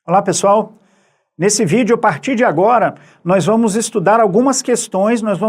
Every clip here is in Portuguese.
Olá pessoal, nesse vídeo a partir de agora nós vamos estudar algumas questões, nós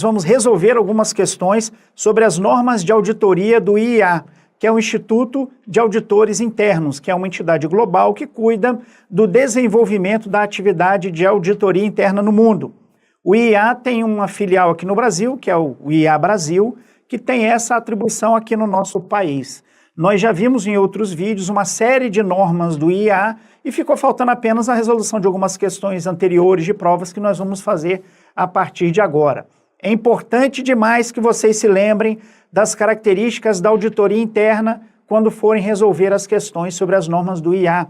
vamos resolver algumas questões sobre as normas de auditoria do IIA, que é o Instituto de Auditores Internos, que é uma entidade global que cuida do desenvolvimento da atividade de auditoria interna no mundo. O IIA tem uma filial aqui no Brasil, que é o IIA Brasil, que tem essa atribuição aqui no nosso país. Nós já vimos em outros vídeos uma série de normas do IIA e ficou faltando apenas a resolução de algumas questões anteriores de provas que nós vamos fazer a partir de agora. É importante demais que vocês se lembrem das características da auditoria interna quando forem resolver as questões sobre as normas do IIA.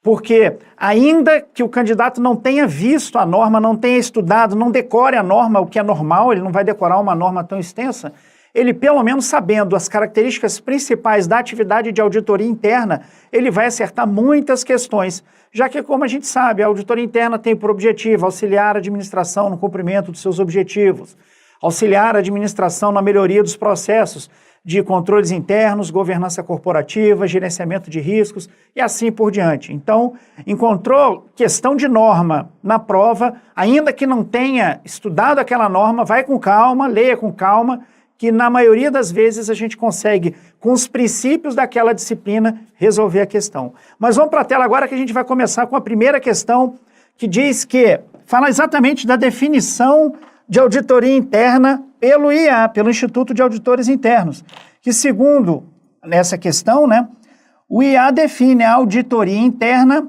Porque ainda que o candidato não tenha visto a norma, não tenha estudado, não decore a norma, o que é normal, ele não vai decorar uma norma tão extensa, ele pelo menos sabendo as características principais da atividade de auditoria interna, ele vai acertar muitas questões, já que, como a gente sabe, a auditoria interna tem por objetivo auxiliar a administração no cumprimento dos seus objetivos, auxiliar a administração na melhoria dos processos de controles internos, governança corporativa, gerenciamento de riscos e assim por diante. Então, encontrou questão de norma na prova, ainda que não tenha estudado aquela norma, vai com calma, leia com calma, que na maioria das vezes a gente consegue, com os princípios daquela disciplina, resolver a questão. Mas vamos para a tela agora que a gente vai começar com a primeira questão, que diz que, fala exatamente da definição de auditoria interna pelo IIA, pelo Instituto de Auditores Internos, que segundo nessa questão, o IIA define a auditoria interna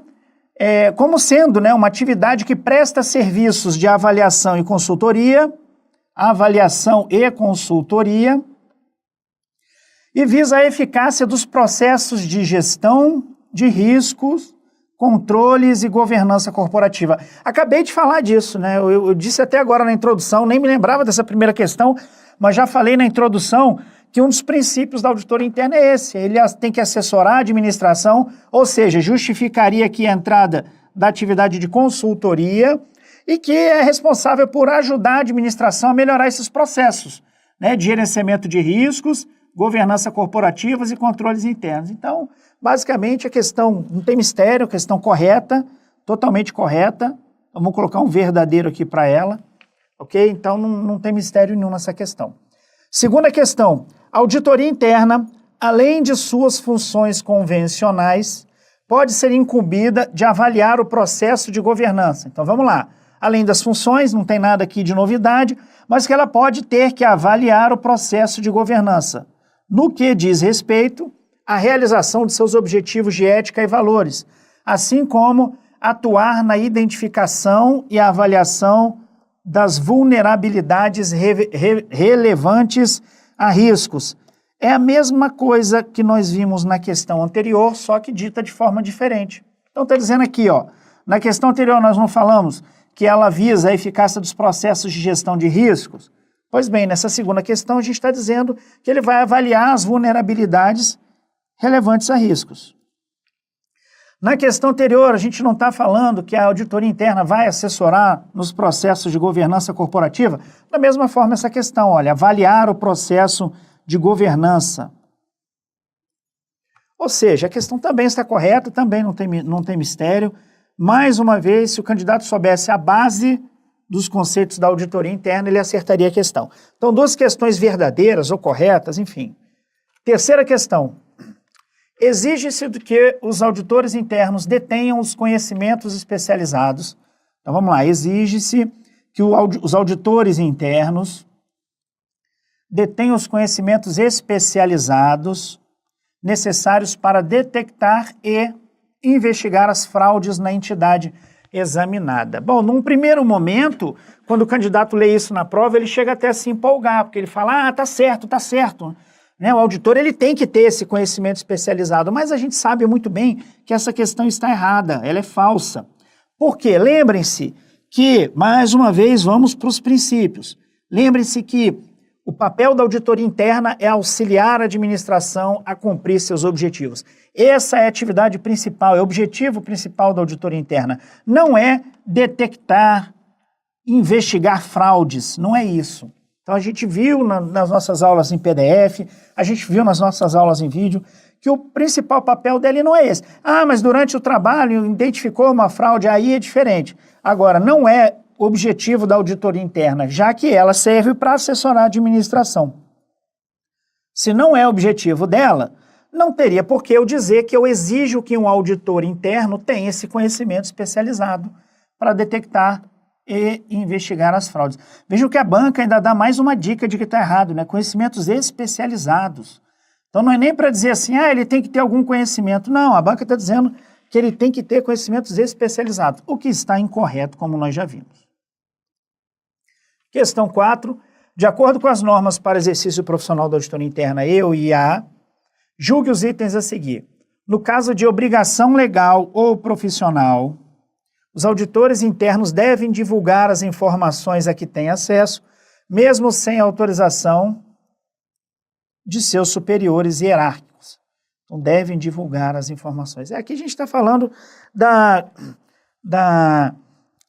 como sendo uma atividade que presta serviços de avaliação e consultoria, e visa a eficácia dos processos de gestão de riscos, controles e governança corporativa. Acabei de falar disso, eu disse até agora na introdução, nem me lembrava dessa primeira questão, mas já falei na introdução que um dos princípios da auditoria interna é esse, ele tem que assessorar a administração, ou seja, justificaria aqui a entrada da atividade de consultoria, e que é responsável por ajudar a administração a melhorar esses processos, de gerenciamento de riscos, governança corporativas e controles internos. Então, basicamente, a questão não tem mistério, a questão correta, totalmente correta. Vamos colocar um verdadeiro aqui para ela, ok? Então, não tem mistério nenhum nessa questão. Segunda questão, a auditoria interna, além de suas funções convencionais, pode ser incumbida de avaliar o processo de governança. Então, vamos lá. Além das funções, não tem nada aqui de novidade, mas que ela pode ter que avaliar o processo de governança, no que diz respeito à realização de seus objetivos de ética e valores, assim como atuar na identificação e avaliação das vulnerabilidades relevantes a riscos. É a mesma coisa que nós vimos na questão anterior, só que dita de forma diferente. Então está dizendo aqui, na questão anterior nós não falamos que ela visa a eficácia dos processos de gestão de riscos? Pois bem, nessa segunda questão a gente está dizendo que ele vai avaliar as vulnerabilidades relevantes a riscos. Na questão anterior, a gente não está falando que a auditoria interna vai assessorar nos processos de governança corporativa? Da mesma forma, essa questão, olha, avaliar o processo de governança. Ou seja, a questão também está correta, também não tem mistério. Mais uma vez, se o candidato soubesse a base dos conceitos da auditoria interna, ele acertaria a questão. Então, duas questões verdadeiras ou corretas, enfim. Terceira questão. Exige-se que os auditores internos detenham os conhecimentos especializados. Então, vamos lá. Exige-se que os auditores internos detenham os conhecimentos especializados necessários para detectar e investigar as fraudes na entidade examinada. Bom, num primeiro momento, quando o candidato lê isso na prova, ele chega até a se empolgar, porque ele fala, tá certo, tá certo. O auditor ele tem que ter esse conhecimento especializado, mas a gente sabe muito bem que essa questão está errada, ela é falsa. Por quê? Lembrem-se que, mais uma vez, vamos para os princípios. Lembrem-se que o papel da auditoria interna é auxiliar a administração a cumprir seus objetivos. Essa é a atividade principal, é o objetivo principal da auditoria interna. Não é detectar, investigar fraudes, não é isso. Então a gente viu nas nossas aulas em PDF, a gente viu nas nossas aulas em vídeo, que o principal papel dele não é esse. Ah, mas durante o trabalho identificou uma fraude, aí é diferente. Agora, não é objetivo da auditoria interna, já que ela serve para assessorar a administração. Se não é objetivo dela, não teria por que eu dizer que eu exijo que um auditor interno tenha esse conhecimento especializado para detectar e investigar as fraudes. Vejam que a banca ainda dá mais uma dica de que está errado, né? Conhecimentos especializados. Então não é nem para dizer assim, ele tem que ter algum conhecimento. Não, a banca está dizendo que ele tem que ter conhecimentos especializados, o que está incorreto, como nós já vimos. Questão 4. De acordo com as normas para exercício profissional da auditoria interna e o IA, julgue os itens a seguir. No caso de obrigação legal ou profissional, os auditores internos devem divulgar as informações a que têm acesso, mesmo sem autorização de seus superiores hierárquicos. Então, devem divulgar as informações. Aqui a gente está falando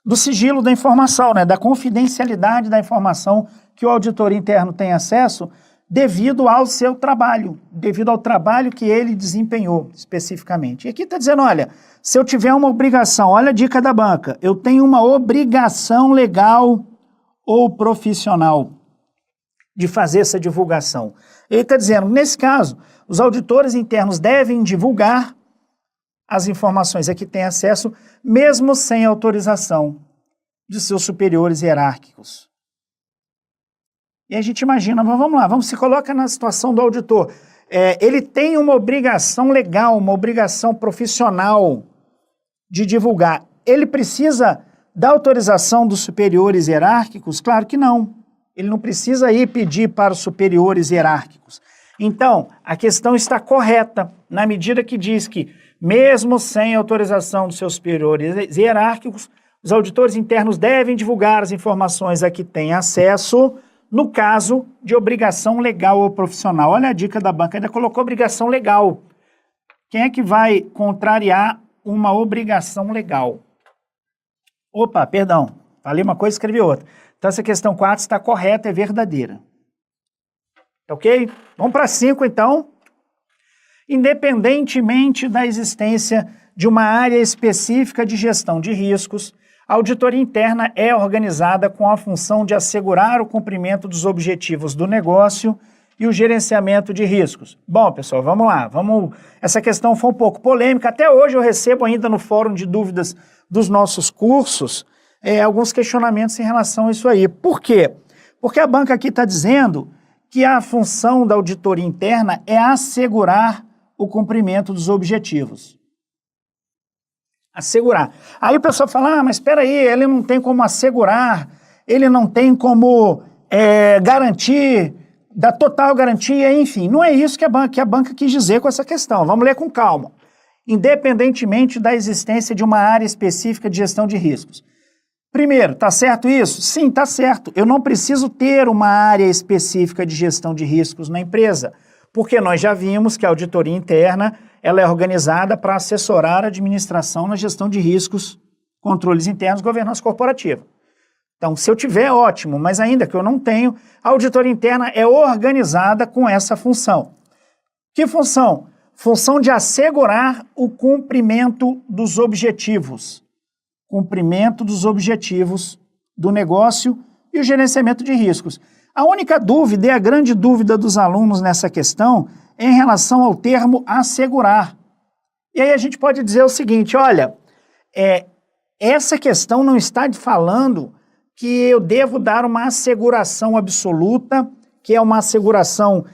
do sigilo da informação, né? Da confidencialidade da informação que o auditor interno tem acesso devido ao seu trabalho, devido ao trabalho que ele desempenhou especificamente. E aqui está dizendo, olha, se eu tiver uma obrigação, olha a dica da banca, eu tenho uma obrigação legal ou profissional de fazer essa divulgação. Ele está dizendo, nesse caso, os auditores internos devem divulgar as informações a que têm acesso, mesmo sem autorização de seus superiores hierárquicos. E a gente imagina, mas vamos lá, se coloca na situação do auditor. Ele tem uma obrigação legal, uma obrigação profissional de divulgar. Ele precisa da autorização dos superiores hierárquicos? Claro que não. Ele não precisa ir pedir para os superiores hierárquicos. Então, a questão está correta, na medida que diz que, mesmo sem autorização dos seus superiores hierárquicos, os auditores internos devem divulgar as informações a que têm acesso, no caso de obrigação legal ou profissional. Olha a dica da banca, ainda colocou obrigação legal. Quem é que vai contrariar uma obrigação legal? Opa, perdão, falei uma coisa e escrevi outra. Então essa questão 4 está correta, é verdadeira. Ok? Vamos para 5 então. Independentemente da existência de uma área específica de gestão de riscos, a auditoria interna é organizada com a função de assegurar o cumprimento dos objetivos do negócio e o gerenciamento de riscos. Bom, pessoal, vamos lá. Essa questão foi um pouco polêmica. Até hoje eu recebo ainda no fórum de dúvidas dos nossos cursos alguns questionamentos em relação a isso aí. Por quê? Porque a banca aqui está dizendo que a função da auditoria interna é assegurar o cumprimento dos objetivos. Assegurar. Aí o pessoal fala, mas espera aí, ele não tem como assegurar, ele não tem como garantir, dar total garantia, enfim. Não é isso que a banca quis dizer com essa questão. Vamos ler com calma. Independentemente da existência de uma área específica de gestão de riscos. Primeiro, está certo isso? Sim, está certo. Eu não preciso ter uma área específica de gestão de riscos na empresa, porque nós já vimos que a auditoria interna ela é organizada para assessorar a administração na gestão de riscos, controles internos, governança corporativa. Então, se eu tiver, ótimo, mas ainda que eu não tenho, a auditoria interna é organizada com essa função. Que função? Função de assegurar o cumprimento dos objetivos. Cumprimento dos objetivos do negócio e o gerenciamento de riscos. A única dúvida e a grande dúvida dos alunos nessa questão é em relação ao termo assegurar. E aí a gente pode dizer o seguinte, olha, essa questão não está falando que eu devo dar uma asseguração absoluta, que é uma asseguração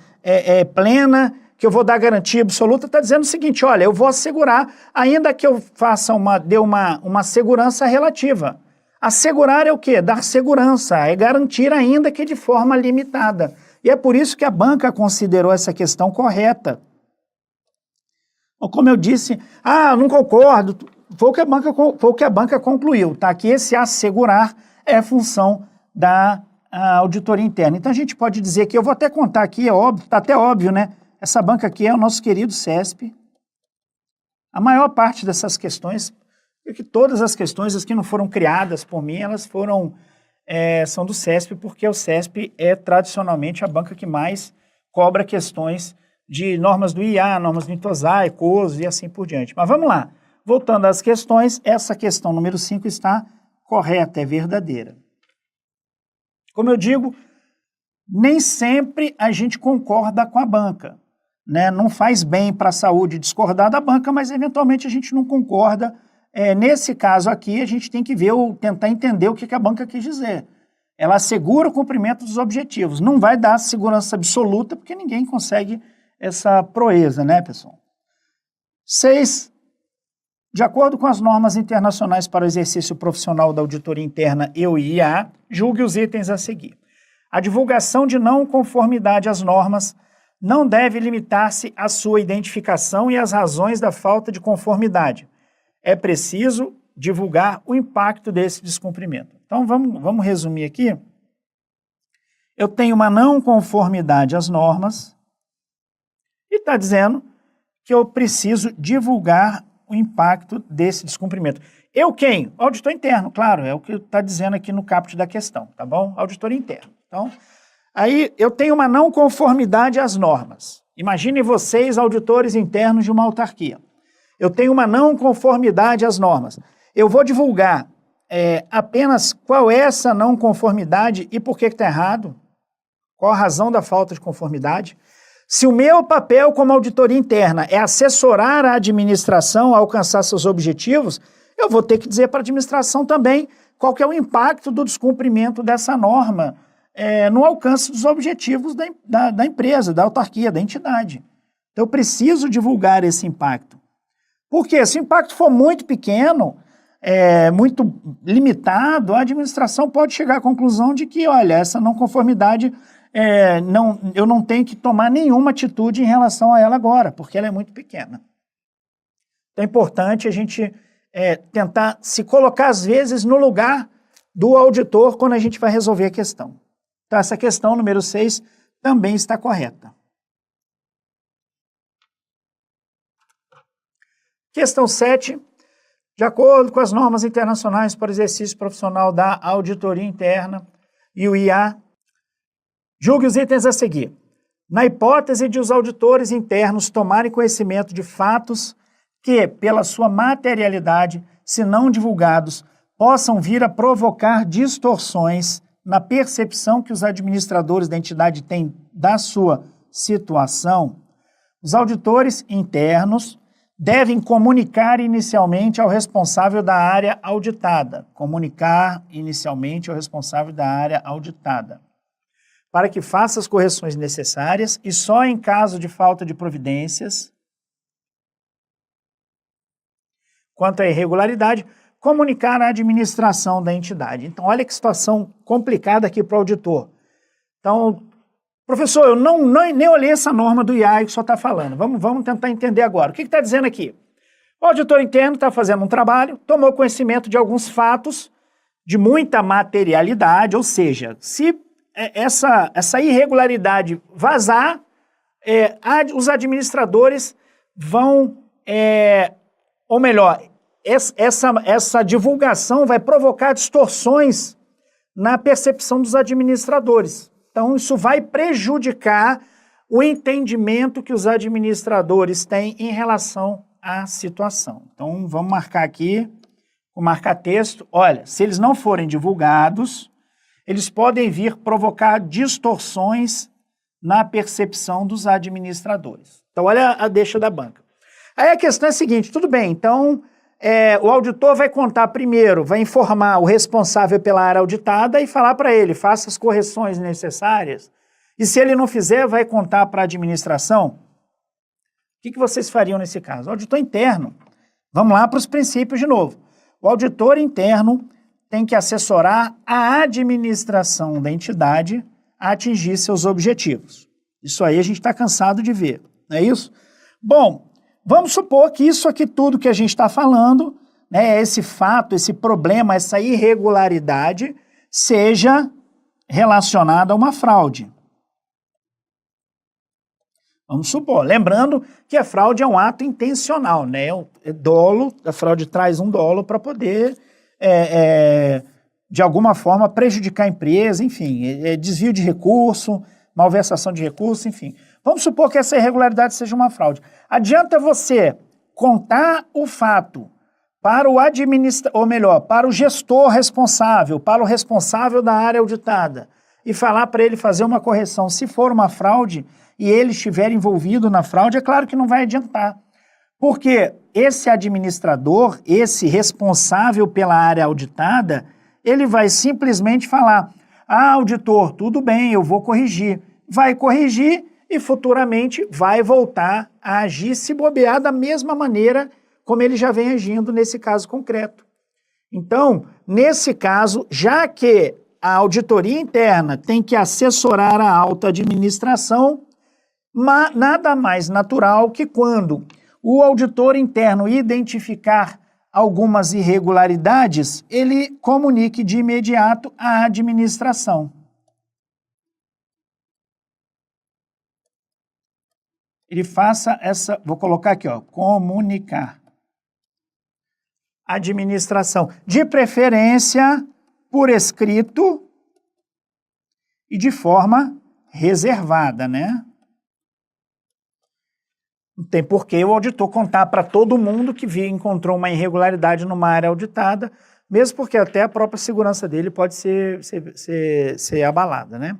plena, que eu vou dar garantia absoluta, está dizendo o seguinte, olha, eu vou assegurar, ainda que eu faça dê uma segurança relativa. Assegurar é o quê? Dar segurança, é garantir ainda que de forma limitada. E é por isso que a banca considerou essa questão correta. Como eu disse, não concordo, foi o que a banca concluiu, tá? Que esse assegurar é função da auditoria interna. Então a gente pode dizer que, eu vou até contar aqui, é óbvio, tá até óbvio, né? Essa banca aqui é o nosso querido CESP. A maior parte dessas questões, que todas as questões, as que não foram criadas por mim, elas são do CESP, porque o CESP é tradicionalmente a banca que mais cobra questões de normas do IA, normas do Intosai, COSO e assim por diante. Mas vamos lá. Voltando às questões, essa questão número 5 está correta, é verdadeira. Como eu digo, nem sempre a gente concorda com a banca, né? Não faz bem para a saúde discordar da banca, mas eventualmente a gente não concorda. Nesse caso aqui, a gente tem que ver, tentar entender o que a banca quis dizer. Ela assegura o cumprimento dos objetivos. Não vai dar segurança absoluta, porque ninguém consegue essa proeza, né, pessoal? 6. De acordo com as normas internacionais para o exercício profissional da auditoria interna e o IA, julgue os itens a seguir. A divulgação de não conformidade às normas não deve limitar-se à sua identificação e às razões da falta de conformidade. É preciso divulgar o impacto desse descumprimento. Então, vamos resumir aqui. Eu tenho uma não conformidade às normas e está dizendo que eu preciso divulgar o impacto desse descumprimento. Eu quem? Auditor interno, claro, é o que está dizendo aqui no caput da questão, tá bom? Auditor interno. Então, aí eu tenho uma não conformidade às normas. Imaginem vocês, auditores internos de uma autarquia. Eu tenho uma não conformidade às normas. Eu vou divulgar apenas qual é essa não conformidade e por que está errado, qual a razão da falta de conformidade. Se o meu papel como auditoria interna é assessorar a administração a alcançar seus objetivos, eu vou ter que dizer para a administração também qual que é o impacto do descumprimento dessa norma no alcance dos objetivos da empresa, da autarquia, da entidade. Então, eu preciso divulgar esse impacto. Porque se o impacto for muito pequeno, muito limitado, a administração pode chegar à conclusão de que, olha, essa não conformidade, eu não tenho que tomar nenhuma atitude em relação a ela agora, porque ela é muito pequena. Então é importante a gente tentar se colocar, às vezes, no lugar do auditor quando a gente vai resolver a questão. Então essa questão, número 6, também está correta. Questão 7. De acordo com as normas internacionais para o exercício profissional da auditoria interna e o IA, julgue os itens a seguir. Na hipótese de os auditores internos tomarem conhecimento de fatos que, pela sua materialidade, se não divulgados, possam vir a provocar distorções na percepção que os administradores da entidade têm da sua situação, os auditores internos devem comunicar inicialmente ao responsável da área auditada. Comunicar inicialmente ao responsável da área auditada, para que faça as correções necessárias e só em caso de falta de providências, quanto à irregularidade, comunicar à administração da entidade. Então, olha que situação complicada aqui para o auditor. Então, professor, eu nem olhei essa norma do IA que o senhor está falando. Vamos tentar entender agora. O que está dizendo aqui? O auditor interno está fazendo um trabalho, tomou conhecimento de alguns fatos de muita materialidade, ou seja, se essa irregularidade vazar, os administradores vão, ou melhor, essa divulgação vai provocar distorções na percepção dos administradores. Então, isso vai prejudicar o entendimento que os administradores têm em relação à situação. Então, vamos marcar aqui, vou marcar texto. Olha, se eles não forem divulgados, eles podem vir provocar distorções na percepção dos administradores. Então, olha a deixa da banca. Aí a questão é a seguinte, tudo bem, então o auditor vai contar primeiro, vai informar o responsável pela área auditada e falar para ele, faça as correções necessárias. E se ele não fizer, vai contar para a administração. O que vocês fariam nesse caso? O auditor interno, vamos lá para os princípios de novo. O auditor interno tem que assessorar a administração da entidade a atingir seus objetivos. Isso aí a gente está cansado de ver, não é isso? Bom, vamos supor que isso aqui tudo que a gente está falando, né, esse fato, esse problema, essa irregularidade, seja relacionado a uma fraude. Vamos supor, lembrando que a fraude é um ato intencional, né? Dolo, a fraude traz um dolo para poder, de alguma forma, prejudicar a empresa, enfim, desvio de recurso, malversação de recurso, enfim. Vamos supor que essa irregularidade seja uma fraude. Adianta você contar o fato para o para o gestor responsável, para o responsável da área auditada, e falar para ele fazer uma correção. Se for uma fraude e ele estiver envolvido na fraude, é claro que não vai adiantar. Porque esse administrador, esse responsável pela área auditada, ele vai simplesmente falar: ah, auditor, tudo bem, eu vou corrigir. Vai corrigir e futuramente vai voltar a agir, se bobear da mesma maneira como ele já vem agindo nesse caso concreto. Então, nesse caso, já que a auditoria interna tem que assessorar a alta administração, nada mais natural que quando o auditor interno identificar algumas irregularidades, ele comunique de imediato à administração. Ele faça essa, vou colocar aqui, ó, comunicar. Administração, de preferência por escrito e de forma reservada, né? Não tem por que o auditor contar para todo mundo que encontrou uma irregularidade numa área auditada, mesmo porque até a própria segurança dele pode ser abalada, né?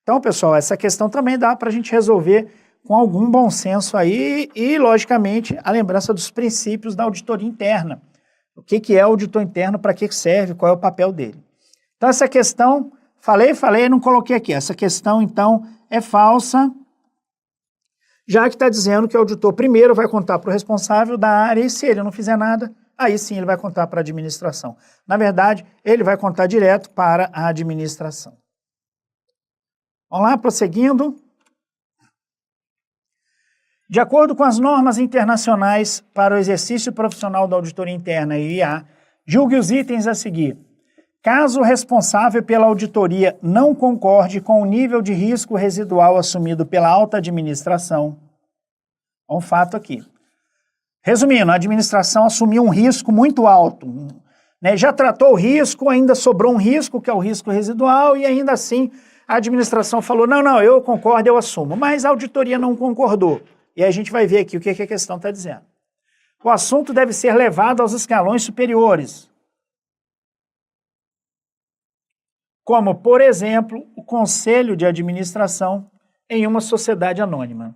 Então, pessoal, essa questão também dá para a gente resolver com algum bom senso aí e, logicamente, a lembrança dos princípios da auditoria interna. O que é auditor interno, para que serve, qual é o papel dele. Então, essa questão, falei, não coloquei aqui. Essa questão, então, é falsa, já que está dizendo que o auditor primeiro vai contar para o responsável da área e se ele não fizer nada, aí sim ele vai contar para a administração. Na verdade, ele vai contar direto para a administração. Vamos lá, prosseguindo. De acordo com as normas internacionais para o exercício profissional da auditoria interna e IA, julgue os itens a seguir. Caso o responsável pela auditoria não concorde com o nível de risco residual assumido pela alta administração, é um fato aqui. Resumindo, a administração assumiu um risco muito alto, né? Já tratou o risco, ainda sobrou um risco, que é o risco residual, e ainda assim a administração falou, não, eu concordo, eu assumo, mas a auditoria não concordou. E aí a gente vai ver aqui o que a questão está dizendo. O assunto deve ser levado aos escalões superiores, como, por exemplo, o conselho de administração em uma sociedade anônima.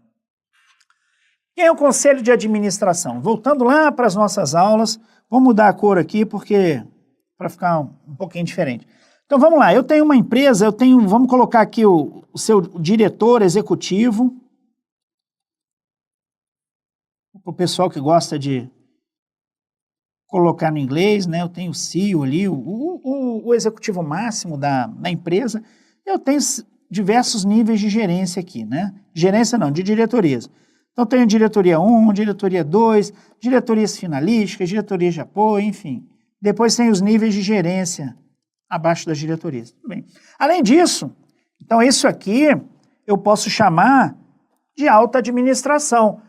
Quem é o conselho de administração? Voltando lá para as nossas aulas, vou mudar a cor aqui para ficar um pouquinho diferente. Então vamos lá, eu tenho uma empresa, vamos colocar aqui o seu diretor executivo, para o pessoal que gosta de colocar no inglês, né? Eu tenho o CEO ali, o executivo máximo da empresa. Eu tenho diversos níveis de gerência aqui, né? Gerência não, de diretorias. Então, tenho diretoria 1, diretoria 2, diretorias finalísticas, diretorias de apoio, enfim. Depois tem os níveis de gerência abaixo das diretorias. Tudo bem. Além disso, então isso aqui eu posso chamar de alta administração.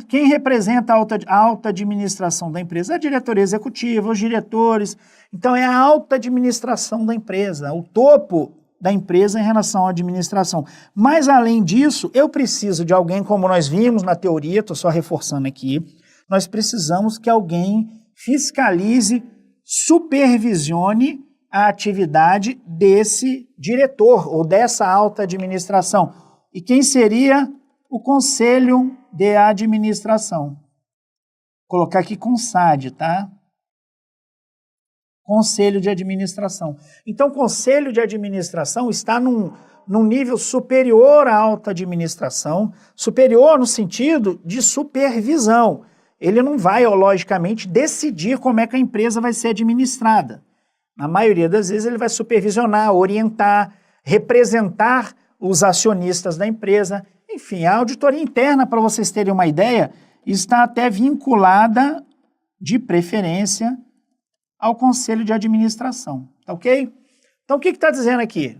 Quem representa a alta administração da empresa? A diretoria executiva, os diretores. Então, é a alta administração da empresa, o topo da empresa em relação à administração. Mas, além disso, eu preciso de alguém, como nós vimos na teoria, estou só reforçando aqui, nós precisamos que alguém fiscalize, supervisione a atividade desse diretor ou dessa alta administração. E quem seria o conselho de administração? Vou colocar aqui CONSAD, tá? Conselho de administração. Então, o conselho de administração está num nível superior à alta administração, superior no sentido de supervisão. Ele não vai, logicamente, decidir como é que a empresa vai ser administrada. Na maioria das vezes, ele vai supervisionar, orientar, representar os acionistas da empresa. Enfim, a auditoria interna, para vocês terem uma ideia, está até vinculada, de preferência, ao conselho de administração. Tá ok? Então, o que está dizendo aqui?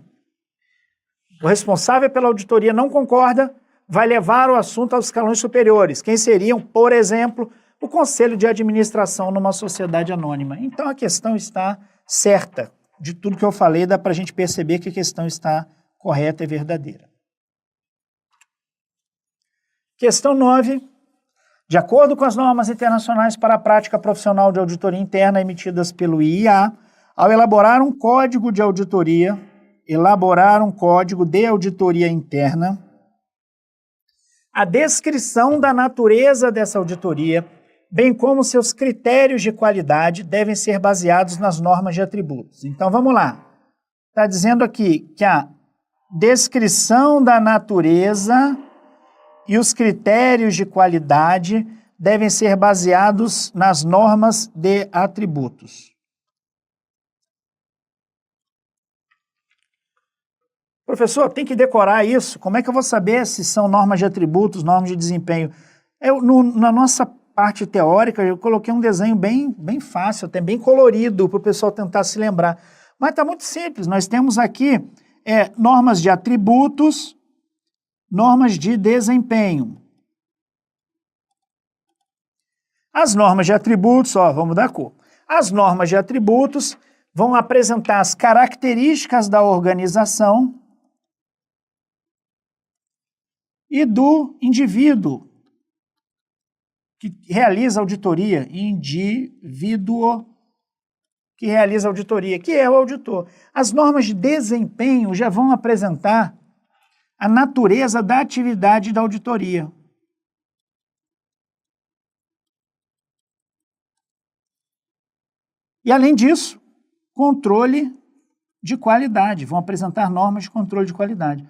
O responsável pela auditoria não concorda, vai levar o assunto aos escalões superiores. Quem seriam, por exemplo, o conselho de administração numa sociedade anônima. Então, a questão está certa. De tudo que eu falei, dá para a gente perceber que a questão está correta e verdadeira. Questão 9. De acordo com as normas internacionais para a prática profissional de auditoria interna emitidas pelo IIA, ao elaborar um código de auditoria interna, a descrição da natureza dessa auditoria, bem como seus critérios de qualidade, devem ser baseados nas normas de atributos. Então, vamos lá. Está dizendo aqui que a descrição da natureza e os critérios de qualidade devem ser baseados nas normas de atributos. Professor, tem que decorar isso? Como é que eu vou saber se são normas de atributos, normas de desempenho? Na nossa parte teórica, eu coloquei um desenho bem fácil, até bem colorido, para o pessoal tentar se lembrar. Mas está muito simples, nós temos aqui normas de atributos, normas de desempenho. As normas de atributos, vamos dar cor. As normas de atributos vão apresentar as características da organização e do indivíduo que realiza auditoria, indivíduo que realiza auditoria, que é o auditor. As normas de desempenho já vão apresentar a natureza da atividade da auditoria. E, além disso, controle de qualidade. Vão apresentar normas de controle de qualidade.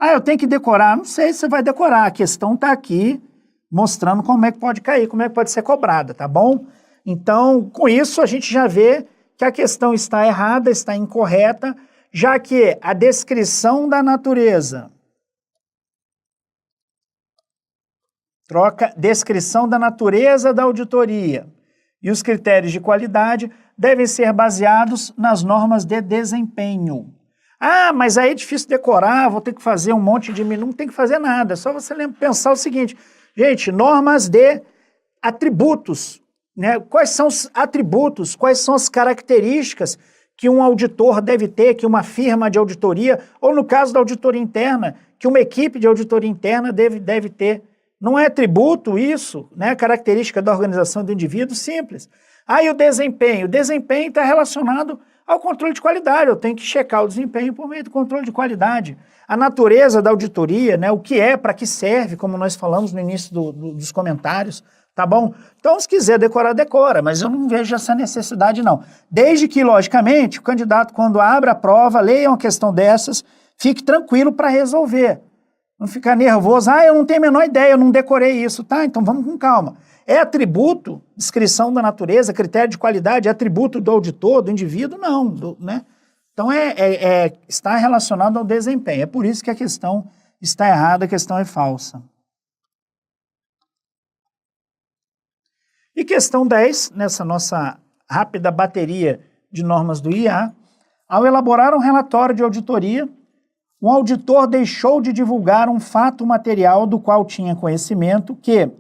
Eu tenho que decorar? Não sei se você vai decorar. A questão está aqui mostrando como é que pode cair, como é que pode ser cobrada, tá bom? Então, com isso, a gente já vê que a questão está errada, está incorreta, já que a descrição da natureza descrição da natureza da auditoria e os critérios de qualidade devem ser baseados nas normas de desempenho. Mas aí é difícil decorar, vou ter que fazer um monte de... Não tem que fazer nada, é só você pensar o seguinte, gente, normas de atributos, né? Quais são os atributos, quais são as características que um auditor deve ter, que uma firma de auditoria, ou no caso da auditoria interna, que uma equipe de auditoria interna deve ter. Não é atributo isso, né? Característica da organização do indivíduo, simples. E o desempenho? O desempenho está relacionado ao controle de qualidade. Eu tenho que checar o desempenho por meio do controle de qualidade. A natureza da auditoria, né? O que é, para que serve, como nós falamos no início dos comentários, tá bom? Então, se quiser decorar, decora, mas eu não vejo essa necessidade, não. Desde que, logicamente, o candidato, quando abre a prova, leia uma questão dessas, fique tranquilo para resolver. Não ficar nervoso, eu não tenho a menor ideia, eu não decorei isso, tá? Então vamos com calma. É atributo, descrição da natureza, critério de qualidade, é atributo do auditor, do indivíduo? Não, né? Então está relacionado ao desempenho. É por isso que a questão está errada, a questão é falsa. E questão 10, nessa nossa rápida bateria de normas do IA, ao elaborar um relatório de auditoria, um auditor deixou de divulgar um fato material do qual tinha conhecimento que,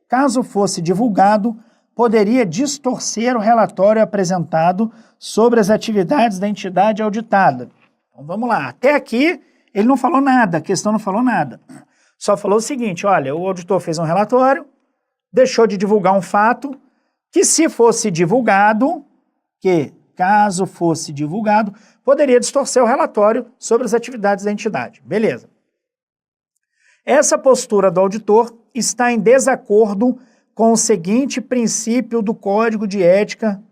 caso fosse divulgado, poderia distorcer o relatório apresentado sobre as atividades da entidade auditada. Então vamos lá, até aqui ele não falou nada, a questão não falou nada. Só falou o seguinte, olha, o auditor fez um relatório, deixou de divulgar um fato que, se fosse divulgado, caso fosse divulgado, poderia distorcer o relatório sobre as atividades da entidade. Beleza. Essa postura do auditor está em desacordo com o seguinte princípio do Código de Ética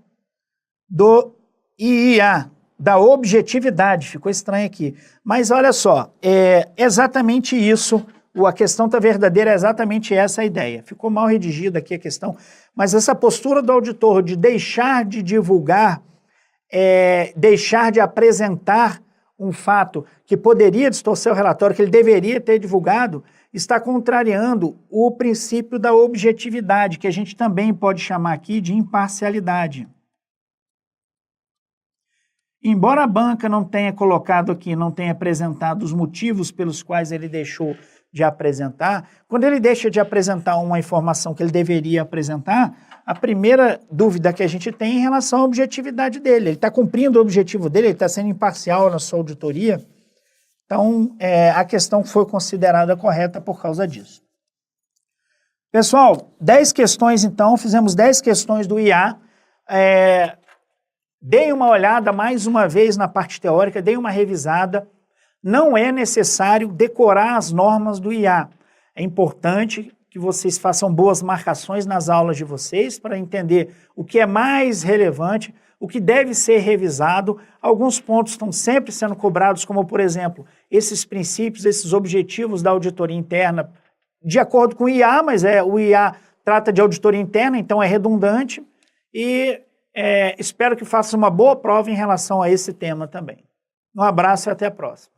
do IIA, da objetividade. Ficou estranho aqui. Mas olha só, é exatamente isso. A questão tá verdadeira, é exatamente essa a ideia. Ficou mal redigida aqui a questão, mas essa postura do auditor de deixar de divulgar, deixar de apresentar um fato que poderia distorcer o relatório, que ele deveria ter divulgado, está contrariando o princípio da objetividade, que a gente também pode chamar aqui de imparcialidade. Embora a banca não tenha colocado aqui, não tenha apresentado os motivos pelos quais ele deixou de apresentar, quando ele deixa de apresentar uma informação que ele deveria apresentar, a primeira dúvida que a gente tem é em relação à objetividade dele. Ele está cumprindo o objetivo dele, ele está sendo imparcial na sua auditoria. Então, a questão foi considerada correta por causa disso. Pessoal, 10 questões então, fizemos 10 questões do IA. Deem uma olhada mais uma vez na parte teórica, deem uma revisada. Não é necessário decorar as normas do IA. É importante que vocês façam boas marcações nas aulas de vocês para entender o que é mais relevante, o que deve ser revisado. Alguns pontos estão sempre sendo cobrados, como, por exemplo, esses princípios, esses objetivos da auditoria interna, de acordo com o IA, mas o IA trata de auditoria interna, então é redundante, e espero que façam uma boa prova em relação a esse tema também. Um abraço e até a próxima.